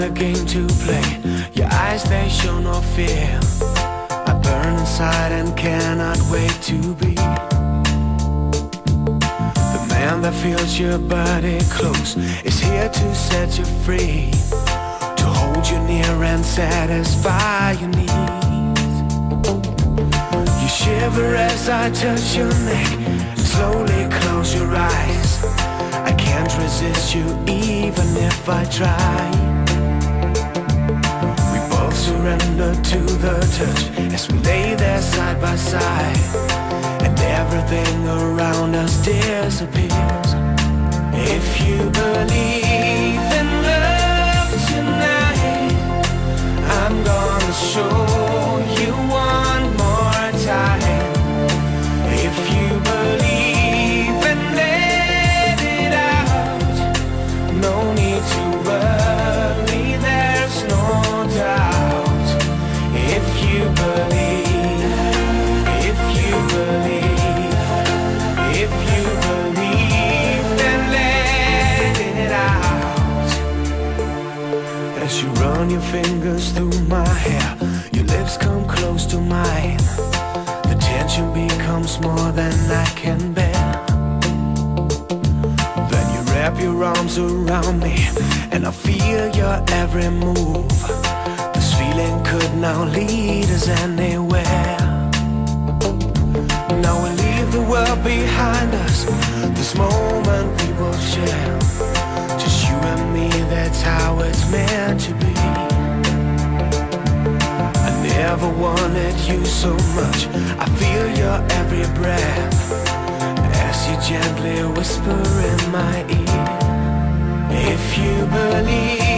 a game to play. Your eyes, they show no fear. I burn inside and cannot wait to be the man that feels your body close, is here to set you free, to hold you near and satisfy your needs. You shiver as I touch your neck, slowly close your eyes. I can't resist you even if I try. We both surrender to the touch as we lay there side by side, and everything around us disappears. If you believe in love tonight, I'm gonna show you one more time. If you believe and let it out, no need to worry, there's no doubt. If you believe, if you believe, if you believe, then let it out. As you run your fingers through my hair, your lips come close to mine. The tension becomes more than I can bear. Then you wrap your arms around me, and I feel your every move. This feeling could now lead us anywhere. Now we leave the world behind us, this moment we will share. Just you and me, that's how it's meant to be. I never wanted you so much, I feel your every breath as you gently whisper in my ear. If you believe